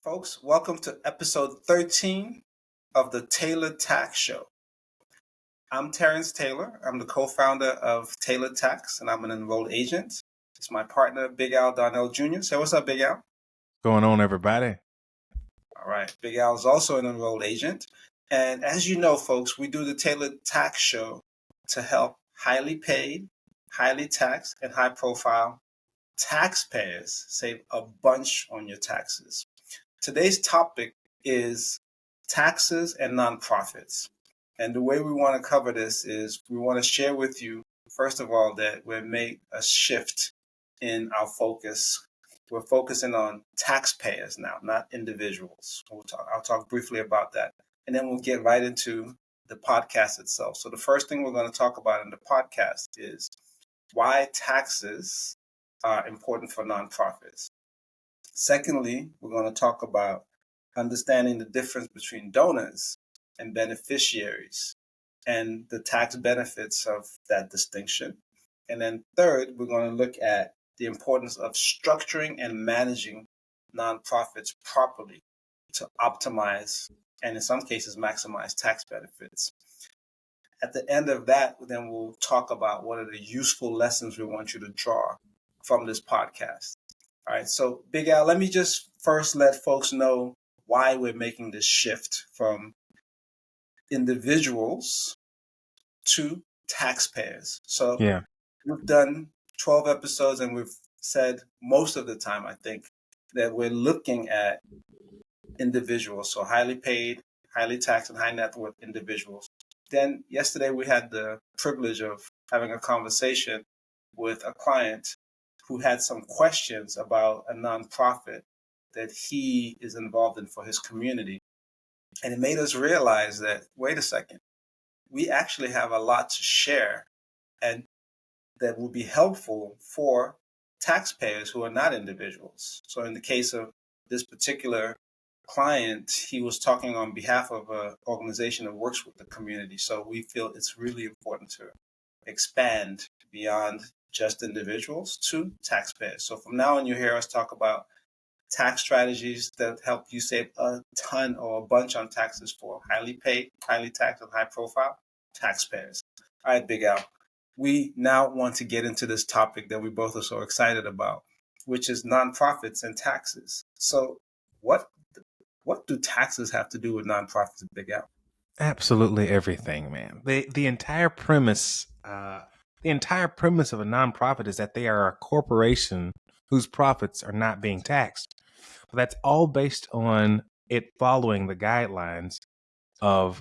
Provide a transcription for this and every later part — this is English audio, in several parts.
Folks, welcome to episode 13 of the Taylor Tax Show. I'm Terrence Taylor. I'm the co-founder of Taylor Tax, and I'm an enrolled agent. It's my partner, Big Al Darnell Jr. Say what's up, Big Al? Going on, everybody? All right. Big Al is also an enrolled agent. And as you know, folks, we do the Taylor Tax Show to help highly paid, highly taxed, and high-profile taxpayers save a bunch on your taxes. Today's topic is taxes and nonprofits. And the way we want to cover this is we want to share with you, first of all, that we've made a shift in our focus. We're focusing on taxpayers now, not individuals. I'll talk briefly about that. And then we'll get right into the podcast itself. So the first thing we're going to talk about in the podcast is why taxes are important for nonprofits. Secondly, we're going to talk about understanding the difference between donors and beneficiaries and the tax benefits of that distinction. And then third, we're going to look at the importance of structuring and managing nonprofits properly to optimize and in some cases maximize tax benefits. At the end of that, then we'll talk about what are the useful lessons we want you to draw from this podcast. All right, so Big Al, let me just first let folks know why we're making this shift from individuals to taxpayers. So Yeah. we've done 12 episodes and we've said most of the time, I think, that we're looking at individuals, so highly paid, highly taxed, and high net worth individuals. Then yesterday we had the privilege of having a conversation with a client who had some questions about a nonprofit that he is involved in for his community. And it made us realize that, wait a second, we actually have a lot to share and that will be helpful for taxpayers who are not individuals. So in the case of this particular client, he was talking on behalf of an organization that works with the community. So we feel it's really important to expand beyond just individuals to taxpayers. So from now on, you hear us talk about tax strategies that help you save a ton or a bunch on taxes for highly paid, highly taxed, and high profile taxpayers. All right, Big Al, we now want to get into this topic that we both are so excited about, which is nonprofits and taxes. So what do taxes have to do with nonprofits, Big Al? Absolutely everything, man. The entire premise of a nonprofit is that they are a corporation whose profits are not being taxed. But that's all based on it following the guidelines of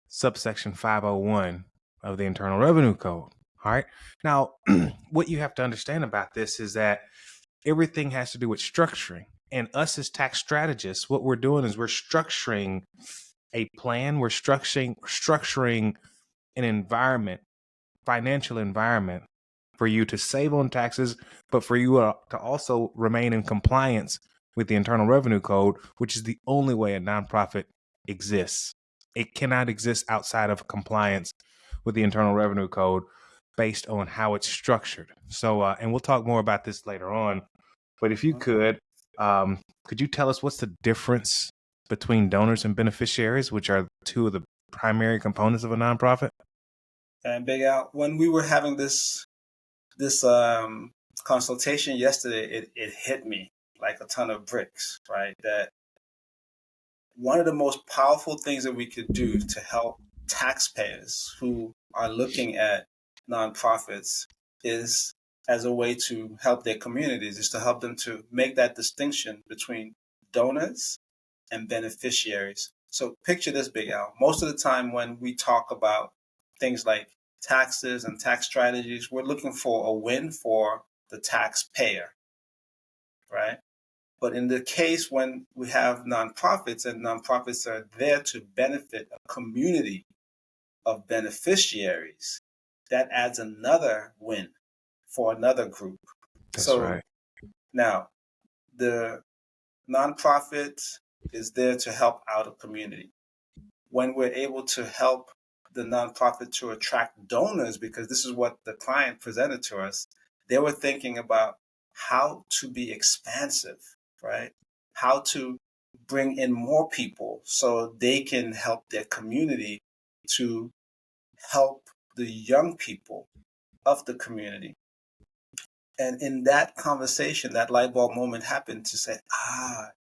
subsection 501 of the Internal Revenue Code. All right. Now, what you have to understand about this is that everything has to do with structuring. And us as tax strategists, what we're doing is we're structuring a plan. We're structuring an environment, financial environment for you to save on taxes, but for you to also remain in compliance with the Internal Revenue Code, which is the only way a nonprofit exists. It cannot exist outside of compliance with the Internal Revenue Code based on how it's structured. So, and we'll talk more about this later on. But if you could you tell us what's the difference between donors and beneficiaries, which are two of the primary components of a nonprofit? And Big Al, when we were having this consultation yesterday, it hit me like a ton of bricks, right? That one of the most powerful things that we could do to help taxpayers who are looking at nonprofits is as a way to help their communities, is to help them to make that distinction between donors and beneficiaries. So picture this, Big Al. Most of the time when we talk about things like taxes and tax strategies, we're looking for a win for the taxpayer, right? But in the case when we have nonprofits and nonprofits are there to benefit a community of beneficiaries, that adds another win for another group. That's So right. now the nonprofit is there to help out a community. When we're able to help the nonprofit to attract donors, because this is what the client presented to us, they were thinking about how to be expansive, right? How to bring in more people so they can help their community to help the young people of the community. And in that conversation, that light bulb moment happened to say,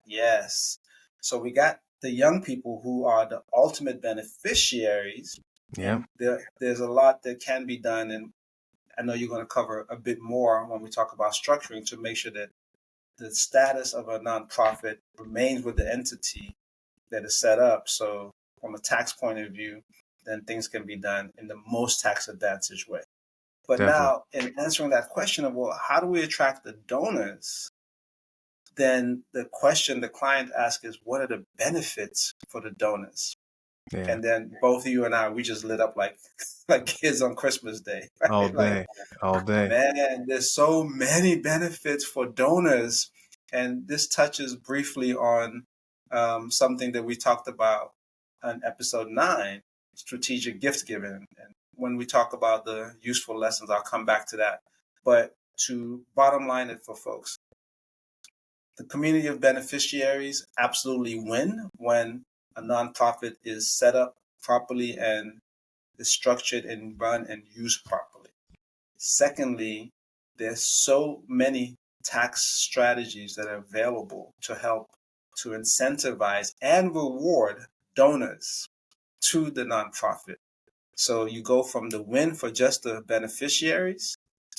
yes. So we got the young people who are the ultimate beneficiaries. Yeah, And there's a lot that can be done. And I know you're going to cover a bit more when we talk about structuring to make sure that the status of a nonprofit remains with the entity that is set up. So from a tax point of view, then things can be done in the most tax advantage way. But definitely. now, in answering that question of, well, how do we attract the donors? Then the question the client asks is, what are the benefits for the donors? Yeah, And then both of you and I, we just lit up like like kids on Christmas Day, all right? Like, day, all day. man, there's so many benefits for donors. And this touches briefly on something that we talked about on episode 9, strategic gift giving. And when we talk about the useful lessons, I'll come back to that. But to bottom line it for folks, the community of beneficiaries absolutely win when a nonprofit is set up properly and is structured and run and used properly. Secondly, there's so many tax strategies that are available to help to incentivize and reward donors to the nonprofit. So you go from the win for just the beneficiaries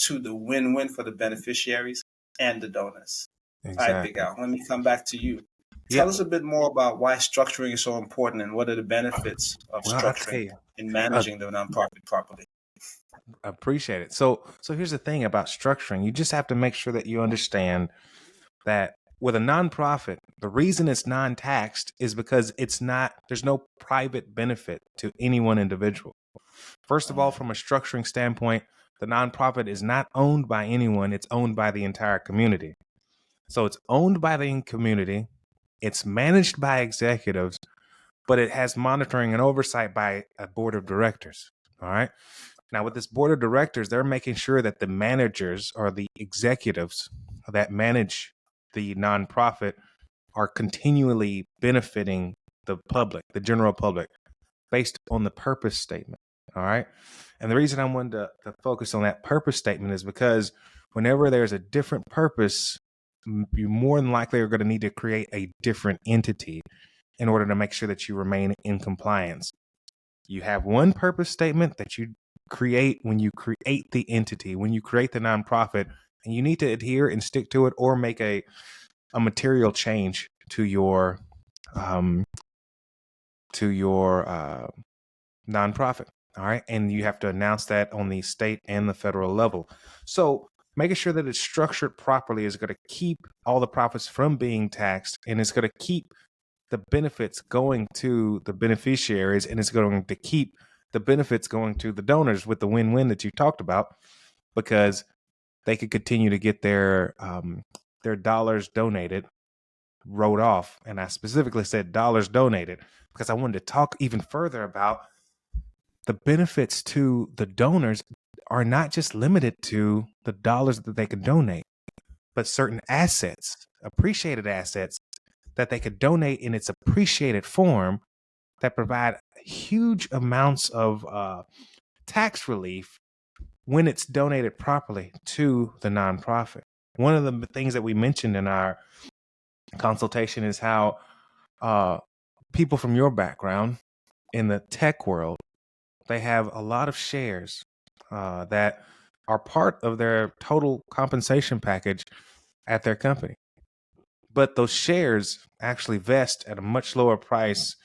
to the win-win for the beneficiaries and the donors. All right, Big Exactly. Al, let me come back to you. Yeah. Tell us a bit more about why structuring is so important and what are the benefits of Well, I tell structuring you, in uh, managing the nonprofit properly. I appreciate it. So here's the thing about structuring. You just have to make sure that you understand that with a nonprofit, the reason it's non-taxed is because it's not. There's no private benefit to any one individual. First of all, from a structuring standpoint, the nonprofit is not owned by anyone. It's owned by the entire community. So it's owned by the community. It's managed by executives, but it has monitoring and oversight by a board of directors. All right. Now, with this board of directors, they're making sure that the managers or the executives that manage the nonprofit are continually benefiting the public, the general public, based on the purpose statement. All right. And the reason I wanted to focus on that purpose statement is because whenever there's a different purpose, you more than likely are going to need to create a different entity in order to make sure that you remain in compliance. You have one purpose statement that you create when you create the entity, when you create the nonprofit, and you need to adhere and stick to it or make a material change to your um, nonprofit. All right. And you have to announce that on the state and the federal level. So making sure that it's structured properly is going to keep all the profits from being taxed, and it's going to keep the benefits going to the beneficiaries, and it's going to keep the benefits going to the donors with the win-win that you talked about, because they could continue to get their dollars donated wrote off. And I specifically said dollars donated because I wanted to talk even further about the benefits to the donors are not just limited to the dollars that they can donate, but certain assets, appreciated assets that they could donate in its appreciated form that provide huge amounts of tax relief when it's donated properly to the nonprofit. One of the things that we mentioned in our consultation is how people from your background in the tech world, they have a lot of shares that are part of their total compensation package at their company. But those shares actually vest at a much lower price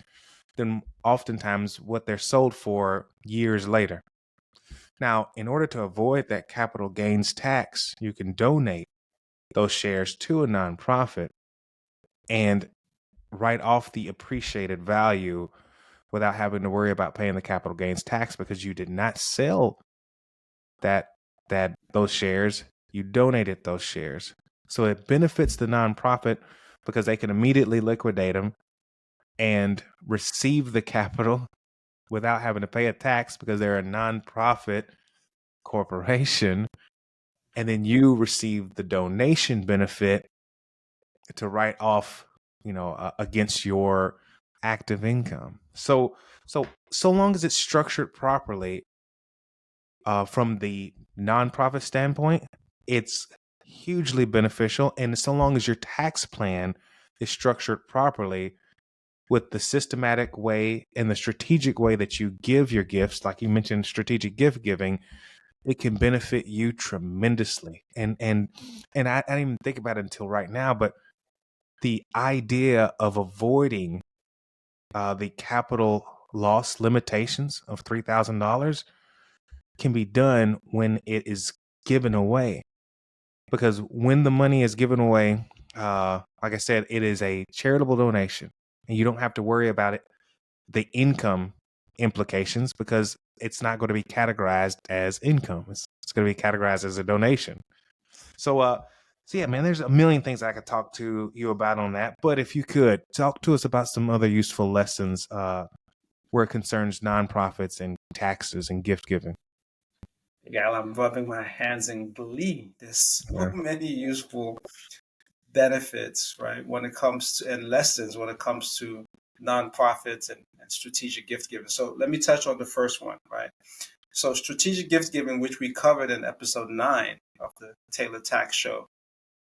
than oftentimes what they're sold for years later. Now, in order to avoid that capital gains tax, you can donate those shares to a nonprofit and write off the appreciated value without having to worry about paying the capital gains tax because you did not sell those shares, you donated those shares. So it benefits the nonprofit because they can immediately liquidate them and receive the capital without having to pay a tax because they're a nonprofit corporation. And then you receive the donation benefit to write off against your active income. So long as it's structured properly, from the nonprofit standpoint, it's hugely beneficial. And so long as your tax plan is structured properly with the systematic way and the strategic way that you give your gifts, like you mentioned, strategic gift giving, it can benefit you tremendously. And I didn't even think about it until right now, but the idea of avoiding the capital loss limitations of $3,000 can be done when it is given away. Because when the money is given away, like I said, it is a charitable donation, and you don't have to worry about it, the income implications, because it's not going to be categorized as income. It's going to be categorized as a donation. So yeah, man, there's a million things I could talk to you about on that. But if you could talk to us about some other useful lessons where it concerns nonprofits and taxes and gift giving. Gal, I'm rubbing my hands in glee. There's so Yeah. many useful benefits, right? When it comes to, and lessons when it comes to nonprofits and strategic gift giving. So let me touch on the first one, right? So strategic gift giving, which we covered in episode 9 of the Taylor Tax Show,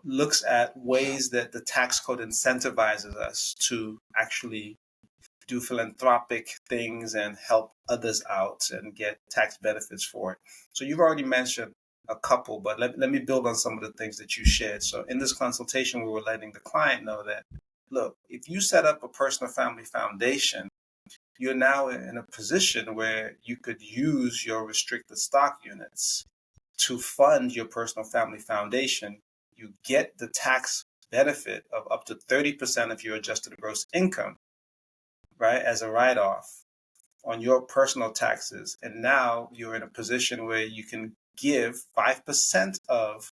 looks at ways that the tax code incentivizes us to actually do philanthropic things and help others out and get tax benefits for it. So you've already mentioned a couple, but let me build on some of the things that you shared. So in this consultation, we were letting the client know that, look, if you set up a personal family foundation, you're now in a position where you could use your restricted stock units to fund your personal family foundation. You get the tax benefit of up to 30% of your adjusted gross income, right, as a write off on your personal taxes. And now you're in a position where you can give 5% of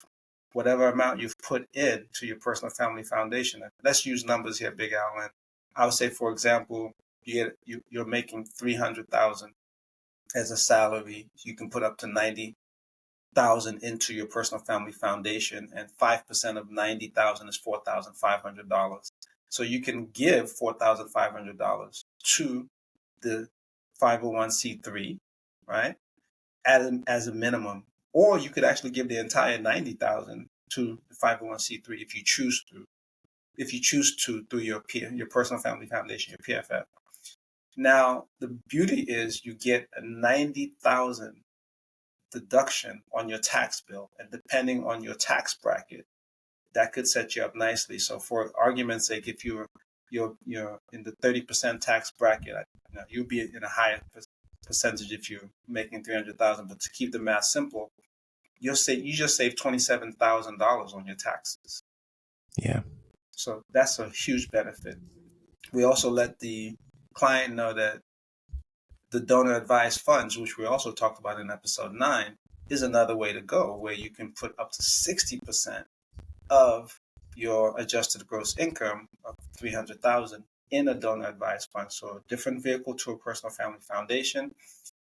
whatever amount you've put in to your personal family foundation. Let's use numbers here, Big Al. I would say, for example, you're making $300,000 as a salary. You can put up to $90,000 into your personal family foundation, and 5% of $90,000 is $4,500. So you can give $4,500 to the 501c3, right? As a minimum, or you could actually give the entire 90,000 to the 501c3 if you choose to. If you choose to through your personal family foundation, your PFF. Now the beauty is you get a 90,000 deduction on your tax bill, and depending on your tax bracket, that could set you up nicely. So for argument's sake, if you're in the 30% tax bracket, you'll be in a higher percentage if you're making 300,000. But to keep the math simple, you just save $27,000 on your taxes. Yeah. So that's a huge benefit. We also let the client know that the donor advised funds, which we also talked about in episode 9, is another way to go, where you can put up to 60% of your adjusted gross income of 300,000 in a donor advised fund. So a different vehicle to a personal family foundation.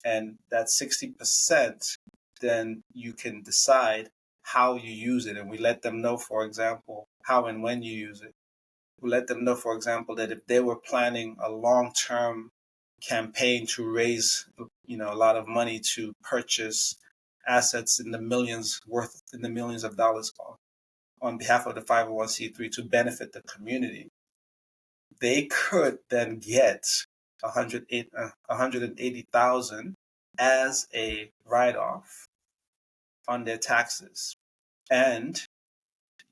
And that 60%, then you can decide how you use it. And we let them know, for example, how and when you use it. We let them know, for example, that if they were planning a long-term campaign to raise, a lot of money to purchase assets in the millions of dollars on behalf of the 501c3 to benefit the community, they could then get 180,000 as a write-off on their taxes, and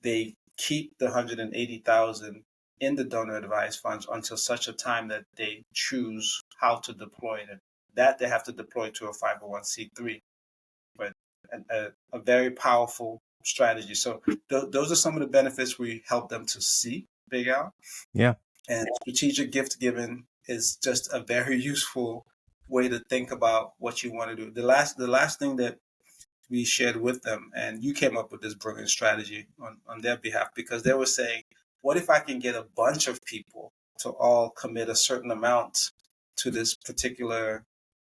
they keep the 180,000 in the donor advised funds until such a time that they choose how to deploy it. That they have to deploy to a 501c3, but a very powerful strategy. So those are some of the benefits we help them to see, Big Al. Yeah. And strategic gift giving is just a very useful way to think about what you want to do. The last thing that we shared with them, and you came up with this brilliant strategy on their behalf, because they were saying, what if I can get a bunch of people to all commit a certain amount to this particular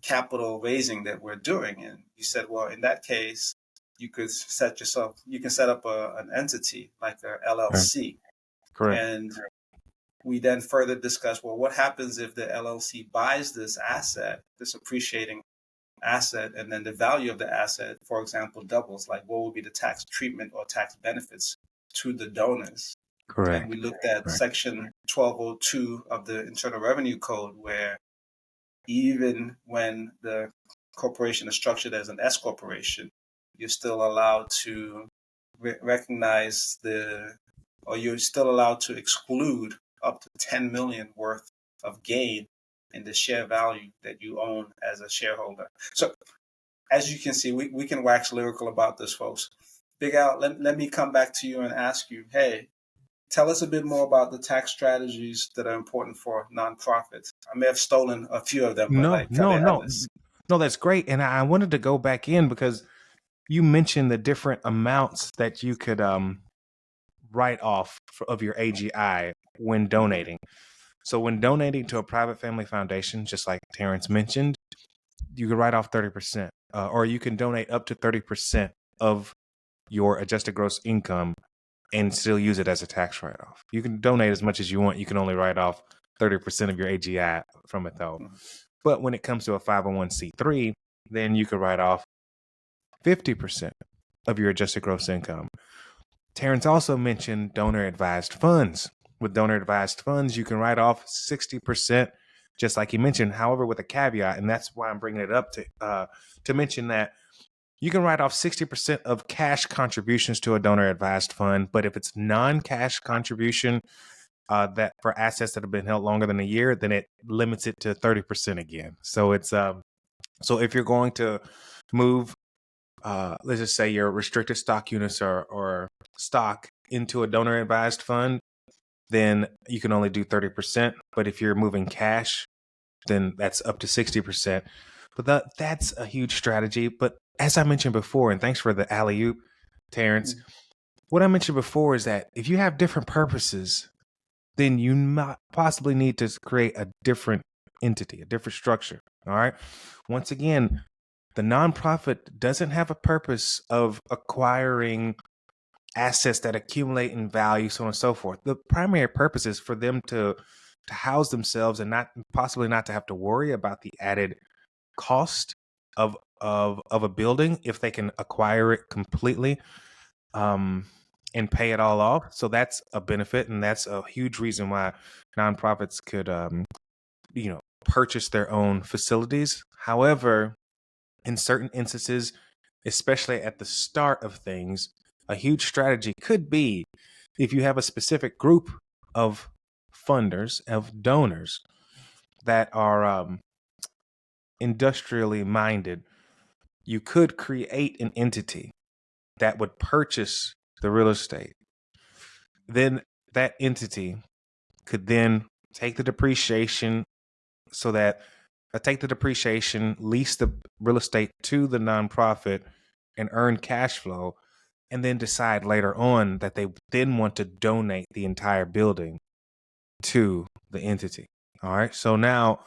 capital raising that we're doing? And you said, well, in that case, you can set up an entity like a LLC. Correct. And we then further discuss, well, what happens if the LLC buys this asset, this appreciating asset, and then the value of the asset, for example, doubles? Like, what would be the tax treatment or tax benefits to the donors? Correct. And we looked at Correct. Section 1202 of the Internal Revenue Code, where even when the corporation is structured as an S corporation, you're still allowed to recognize or you're still allowed to exclude up to 10 million worth of gain in the share value that you own as a shareholder. So as you can see, we can wax lyrical about this, folks. Big Al, let me come back to you and ask you, hey, tell us a bit more about the tax strategies that are important for nonprofits. I may have stolen a few of them, but No, that's great. And I wanted to go back in because you mentioned the different amounts that you could write off of your AGI when donating. So when donating to a private family foundation, just like Terrence mentioned, you can write off 30%, or you can donate up to 30% of your adjusted gross income and still use it as a tax write-off. You can donate as much as you want. You can only write off 30% of your AGI from it, though. But when it comes to a 501c3, then you could write off 50% of your adjusted gross income. Terrence also mentioned donor-advised funds. With donor-advised funds, you can write off 60%, just like you mentioned, however, with a caveat, and that's why I'm bringing it up to mention that you can write off 60% of cash contributions to a donor-advised fund, but if it's non-cash contribution that for assets that have been held longer than a year, then it limits it to 30% again. So it's so if you're going to move, let's just say your restricted stock units or stock into a donor-advised fund, then you can only do 30%. But if you're moving cash, then that's up to 60%. But that's a huge strategy. But as I mentioned before, and thanks for the alley-oop, Terrence, what I mentioned before is that if you have different purposes, then you might possibly need to create a different entity, a different structure. All right. Once again, the nonprofit doesn't have a purpose of acquiring assets that accumulate in value, so on and so forth. The primary purpose is for them to house themselves and not to have to worry about the added cost of a building if they can acquire it completely and pay it all off. So that's a benefit, and that's a huge reason why nonprofits could purchase their own facilities. However, in certain instances, especially at the start of things, a huge strategy could be if you have a specific group of funders, of donors that are industrially minded, you could create an entity that would purchase the real estate. Then that entity could then take the depreciation lease the real estate to the nonprofit and earn cash flow, and then decide later on that they then want to donate the entire building to the entity. All right. So now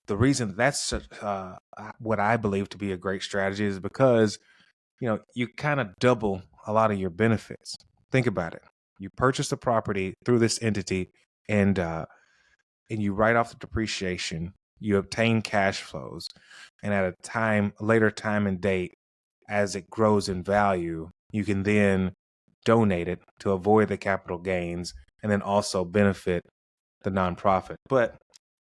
the reason that's what I believe to be a great strategy is because, you kind of double a lot of your benefits. Think about it. You purchase the property through this entity and you write off the depreciation, you obtain cash flows, and at a later time and date, as it grows in value, you can then donate it to avoid the capital gains and then also benefit the nonprofit. But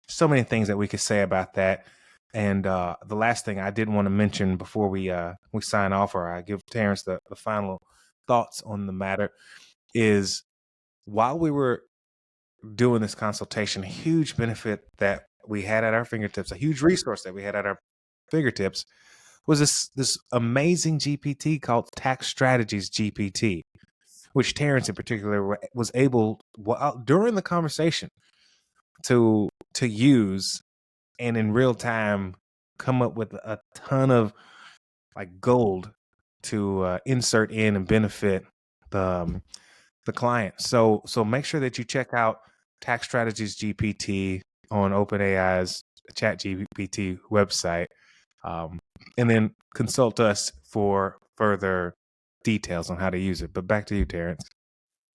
so many things that we could say about that. And the last thing I did want to mention before we sign off, or I give Terrence the final thoughts on the matter, is while we were doing this consultation, a huge benefit that we had at our fingertips, a huge resource that we had at our fingertips, was this amazing GPT called Tax Strategies GPT, which Terrence in particular was able during the conversation to use and in real time come up with a ton of like gold to insert in and benefit the client. So make sure that you check out Tax Strategies GPT on OpenAI's ChatGPT website, and then consult us for further details on how to use it. But back to you, Terrence.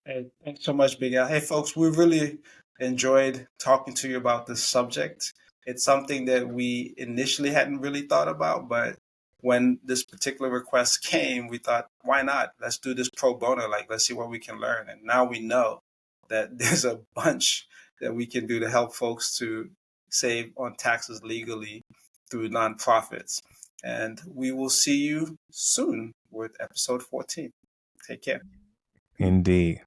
Hey, thanks so much, Big Al. Hey, folks, we really enjoyed talking to you about this subject. It's something that we initially hadn't really thought about, but when this particular request came, we thought, why not? Let's do this pro bono. Like, let's see what we can learn. And now we know that there's a bunch that we can do to help folks to save on taxes legally through nonprofits. And we will see you soon with episode 14. Take care. Indeed.